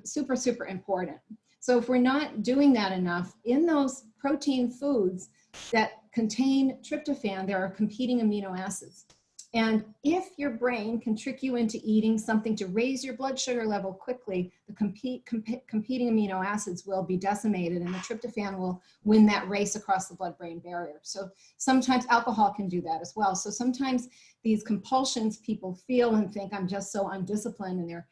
Super, super important. So if we're not doing that enough, in those protein foods that contain tryptophan, there are competing amino acids. And if your brain can trick you into eating something to raise your blood sugar level quickly, the competing amino acids will be decimated and the tryptophan will win that race across the blood-brain barrier. So sometimes alcohol can do that as well. So sometimes these compulsions people feel and think, I'm just so undisciplined, and they're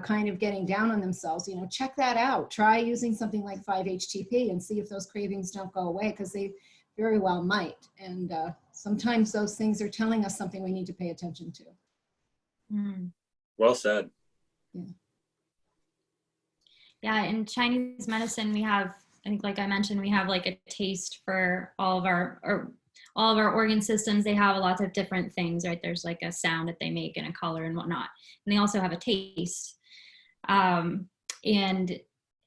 kind of getting down on themselves, check that out. Try using something like 5-HTP and see if those cravings don't go away, because they very well might. And sometimes those things are telling us something we need to pay attention to. Well said. Yeah, in Chinese medicine, we have, I think, like I mentioned, we have like a taste for all of our organ systems. They have a lot of different things, right? There's like a sound that they make and a color and whatnot. And they also have a taste. And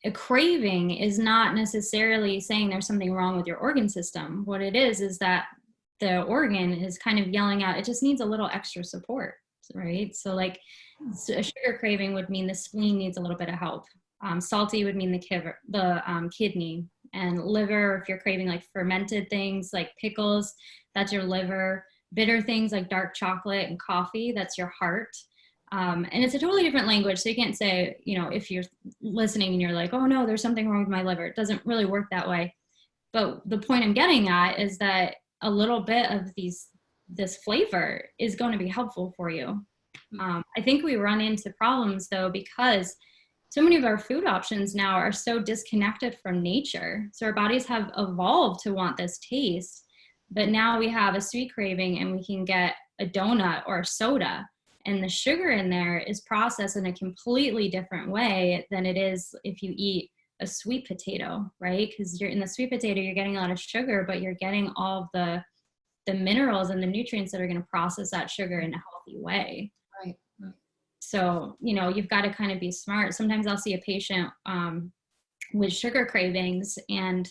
a craving is not necessarily saying there's something wrong with your organ system. What it is that the organ is kind of yelling out, it just needs a little extra support, right? So like a sugar craving would mean the spleen needs a little bit of help. Salty would mean the kidney. And liver, if you're craving like fermented things like pickles, that's your liver. Bitter things like dark chocolate and coffee, that's your heart. And it's a totally different language. So you can't say, if you're listening and you're like, oh no, there's something wrong with my liver. It doesn't really work that way. But the point I'm getting at is that a little bit of this flavor is going to be helpful for you. I think we run into problems though, because so many of our food options now are so disconnected from nature. So our bodies have evolved to want this taste. But now we have a sweet craving and we can get a donut or a soda, and the sugar in there is processed in a completely different way than it is if you eat a sweet potato, right? Because you're in the sweet potato, you're getting a lot of sugar, but you're getting all of the minerals and the nutrients that are going to process that sugar in a healthy way. Right. So, you know, you've got to kind of be smart. Sometimes I'll see a patient with sugar cravings, and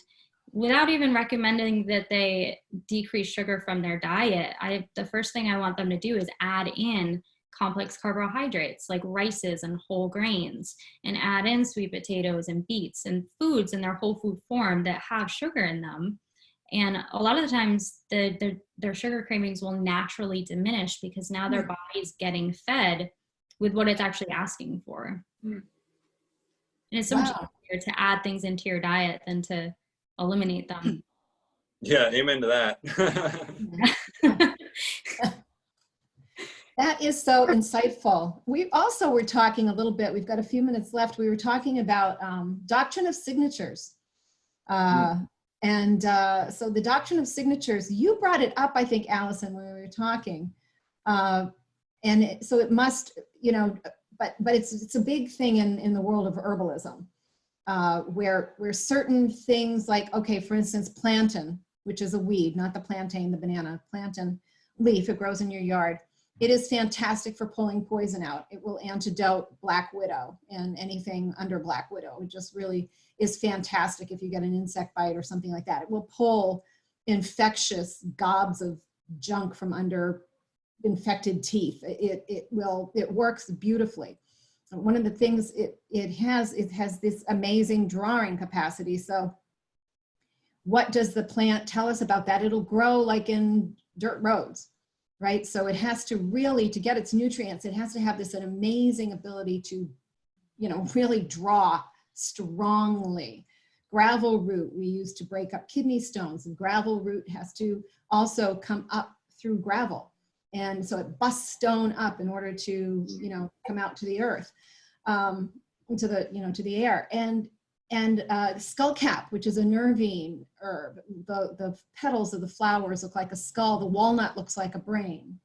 without even recommending that they decrease sugar from their diet, the first thing I want them to do is add in complex carbohydrates like rices and whole grains, and add in sweet potatoes and beets and foods in their whole food form that have sugar in them. And a lot of the times their sugar cravings will naturally diminish because now their body's getting fed with what it's actually asking for. And it's so much easier to add things into your diet than to eliminate them. Yeah, amen to that. That is so insightful. We also were talking a little bit, we've got a few minutes left, we were talking about Doctrine of Signatures. So the Doctrine of Signatures, you brought it up, I think, Allyson, when we were talking. So it must, you know, but it's a big thing in the world of herbalism, where certain things like, okay, for instance, plantain, which is a weed, not the plantain, the banana, plantain leaf, it grows in your yard. It is fantastic for pulling poison out. It will antidote black widow and anything under black widow. It just really is fantastic if you get an insect bite or something like that. It will pull infectious gobs of junk from under infected teeth. It works beautifully. One of the things it has this amazing drawing capacity. So what does the plant tell us about that? It'll grow like in dirt roads, right? So it has to really, to get its nutrients, it has to have an amazing ability to, you know, really draw strongly. Gravel root we use to break up kidney stones, and gravel root has to also come up through gravel. And so it busts stone up in order to, you know, come out to the earth, into the, you know, to the air. And skullcap, which is a nervine herb. The petals of the flowers look like a skull. The walnut looks like a brain,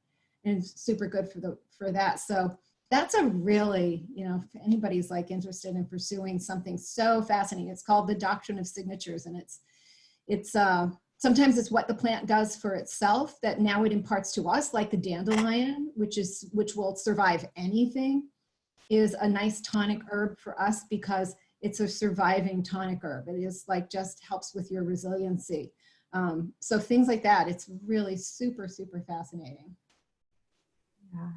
and it's super good for that. So that's a really, you know, if anybody's like interested in pursuing something so fascinating, it's called the Doctrine of Signatures, and it's sometimes it's what the plant does for itself that now it imparts to us, like the dandelion, which will survive anything, is a nice tonic herb for us because it's a surviving tonic herb. It is like just helps with your resiliency. So things like that, it's really super, super fascinating. Yeah.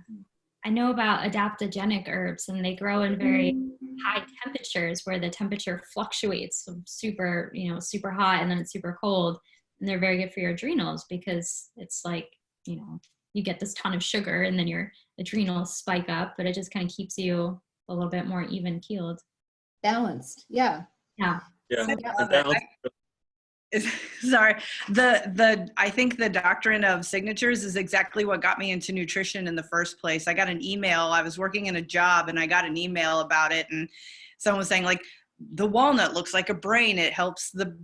I know about adaptogenic herbs, and they grow in very high temperatures where the temperature fluctuates from super, you know, super hot and then it's super cold. And they're very good for your adrenals because it's like, you know, you get this ton of sugar and then your adrenals spike up, but it just kind of keeps you a little bit more even keeled. Balanced, yeah. Yeah. Sorry, I think the Doctrine of Signatures is exactly what got me into nutrition in the first place. I got an email, I was working in a job and I got an email about it, and someone was saying, like, the walnut looks like a brain. It helps the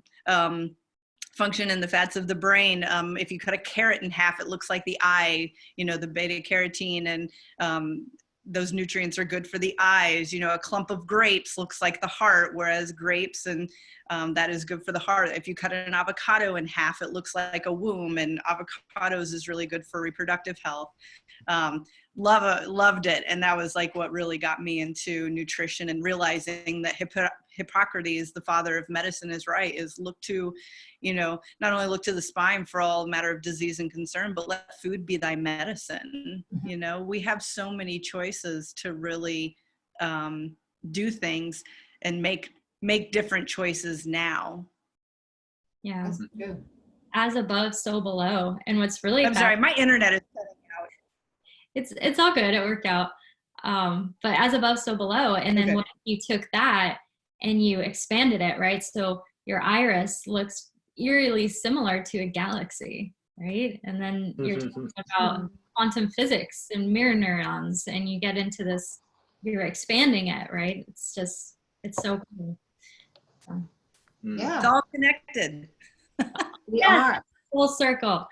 function in the fats of the brain. If you cut a carrot in half, it looks like the eye, you know, the beta carotene, and those nutrients are good for the eyes. You know, a clump of grapes looks like the heart, whereas grapes and that is good for the heart. If you cut an avocado in half, it looks like a womb, and avocados is really good for reproductive health. Loved it. And that was like what really got me into nutrition, and realizing that Hippocrates, the father of medicine, is right, is look to, you know, not only look to the spine for all matter of disease and concern, but let food be thy medicine. You know, we have so many choices to really do things and make different choices now. Yeah. As above, so below. And what's really I'm sorry, my internet is cutting out. It's all good. It worked out. But as above, so below. And then what you took that and you expanded it, right? So your iris looks eerily similar to a galaxy, right? And then you're talking about quantum physics and mirror neurons, and you get into this, you're expanding it, right? It's so cool. So. Yeah. It's all connected. We are. Full circle.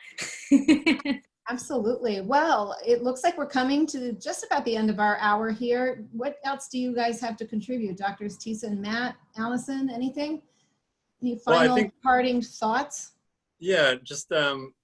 Absolutely. Well, it looks like we're coming to just about the end of our hour here. What else do you guys have to contribute? Doctors Tisa and Matt, Allyson, anything? Any Well, I final think- parting thoughts? Yeah, just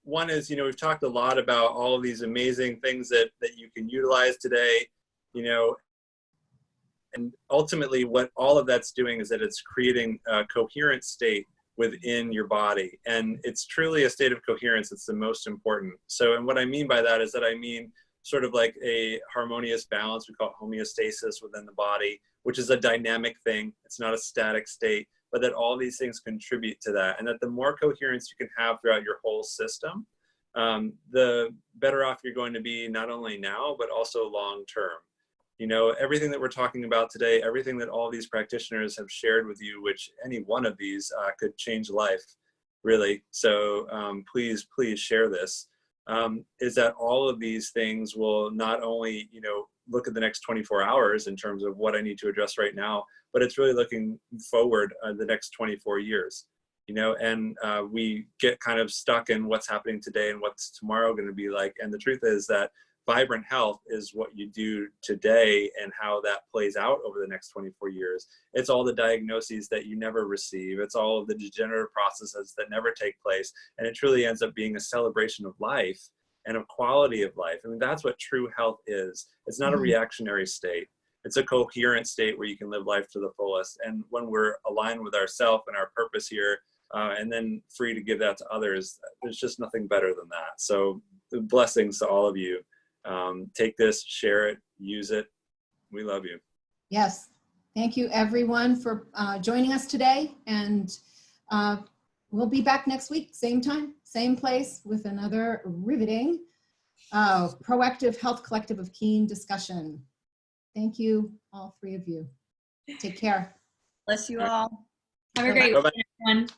one is, we've talked a lot about all of these amazing things that you can utilize today, and ultimately what all of that's doing is that it's creating a coherent state within your body. And it's truly a state of coherence that's the most important. So, and what I mean by that is that I mean sort of like a harmonious balance. We call it homeostasis within the body, which is a dynamic thing. It's not a static state, but that all these things contribute to that. And that the more coherence you can have throughout your whole system, the better off you're going to be, not only now, but also long-term. Everything that we're talking about today, everything that all these practitioners have shared with you, which any one of these could change life, really. So please share this, is that all of these things will not only, look at the next 24 hours in terms of what I need to address right now, but it's really looking forward the next 24 years, and we get kind of stuck in what's happening today and what's tomorrow going to be like. And the truth is that vibrant health is what you do today and how that plays out over the next 24 years. It's all the diagnoses that you never receive. It's all of the degenerative processes that never take place. And it truly ends up being a celebration of life and of quality of life. I mean, that's what true health is. It's not a reactionary state. It's a coherent state where you can live life to the fullest. And when we're aligned with ourselves and our purpose here, and then free to give that to others, there's just nothing better than that. So blessings to all of you. Take this, share it, use it. We love you. Yes. Thank you everyone for joining us today. And we'll be back next week, same time, same place, with another riveting Proactive Health Collective of Keene discussion. Thank you, all three of you. Take care. Bless you all. Have a great Bye-bye. weekend, everyone.